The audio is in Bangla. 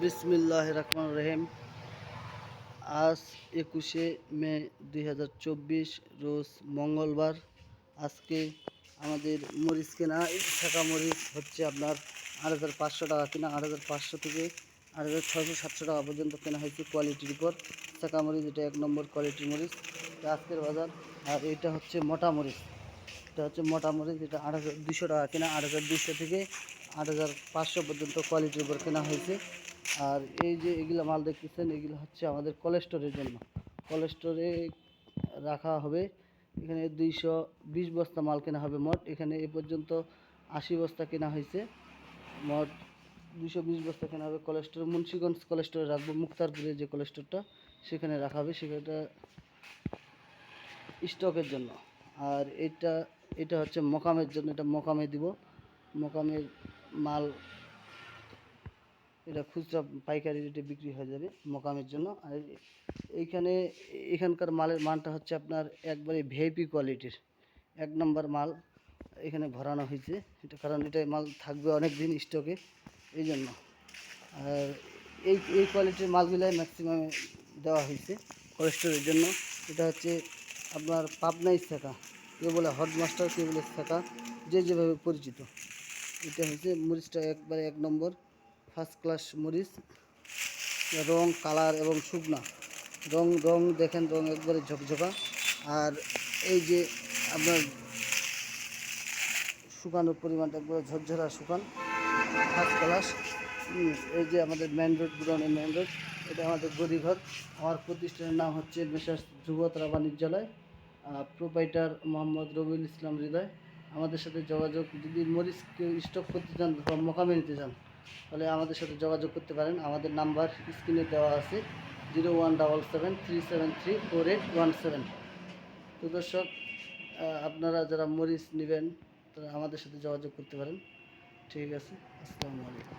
বিসমিল্লাহ রহমান রহিম। আজ 21শে মে 2024 রোজ মঙ্গলবার। আজকে আমাদের মরিচ কেনা, শাঁকা মরিচ হচ্ছে আপনার 8,500 টাকা কেনা। 8,500 থেকে 8,600-700 টাকা পর্যন্ত কেনা হয়েছে কোয়ালিটির উপর। শাঁকা মরিচ এটা 1 নম্বর কোয়ালিটির মরিচ, এটা আজকের বাজার। আর এটা হচ্ছে মোটা মরিচ, এটা হচ্ছে মোটা মরিচ, এটা 8,200 টাকা কেনা। 8,200 থেকে 8,500 পর্যন্ত কোয়ালিটির উপর কেনা হয়েছে। আর এই যে এগুলো মাল দেখতেছেন, এগুলো হচ্ছে আমাদের কোলেস্টোরের জন্য, কোলেস্টোরে রাখা হবে। এখানে 220 বস্তা মাল কেনা হবে মোট। এখানে এ পর্যন্ত 80 বস্তা কেনা হয়েছে, মোট 220 বস্তা কেনা হবে। কোলেস্টোর মুন্সিগঞ্জ কোলেস্টোরে রাখবো, মুক্তারপুরে যে কোলেস্টোরটা সেখানে রাখা হবে, সেখানটা স্টকের জন্য। আর এটা হচ্ছে মকামের জন্য, এটা মকামে দিব, মকামের মাল এটা খুচরা পাইকারি রেটে বিক্রি হয়ে যাবে মকামের জন্য। আর এখানকার মালের মানটা হচ্ছে আপনার একবারে ভিআইপি কোয়ালিটির 1 নম্বর মাল এখানে ভরানো হয়েছে। এটা কারণ এটা মাল থাকবে অনেক দিন স্টকে, এই জন্য। আর এই কোয়ালিটির মালগুলাই ম্যাক্সিমাম দেওয়া হয়েছে কোলেস্টোরের জন্য। এটা হচ্ছে আপনার পাবনাই শাঁকা, কেউ বলে হট মাস্টার, কেউ বলে শাঁকা, যে যেভাবে পরিচিত। এটা হচ্ছে মরিচটা একবারে 1 নম্বর ফার্স্ট ক্লাস মরিচ। রং, কালার এবং শুকনা রং দেখেন, রং একবারে ঝকঝকা। আর এই যে আপনার শুকানোর পরিমাণটা একবারে ঝরঝরা শুকান, ফার্স্ট ক্লাস। এই যে আমাদের মেন রোড, গুড়ানের মেন রোড, এটা আমাদের গদিঘর। আমার প্রতিষ্ঠানের নাম হচ্ছে মেসার্স ধ্রুবতারা বাণিজ্যালয়, প্রোপাইটার মোহাম্মদ রবিউল ইসলাম হৃদয়। আমাদের সাথে যোগাযোগ, যদি মরিচ কেউ স্টক করতে চান বা মোকামে নিতে চান তাহলে আমাদের সাথে যোগাযোগ করতে পারেন। আমাদের নাম্বার স্ক্রিনে দেওয়া আছে, 017737348117। তো দর্শক, আপনারা যারা মরিচ নেবেন তারা আমাদের সাথে যোগাযোগ করতে পারেন। ঠিক আছে, আসসালামু আলাইকুম।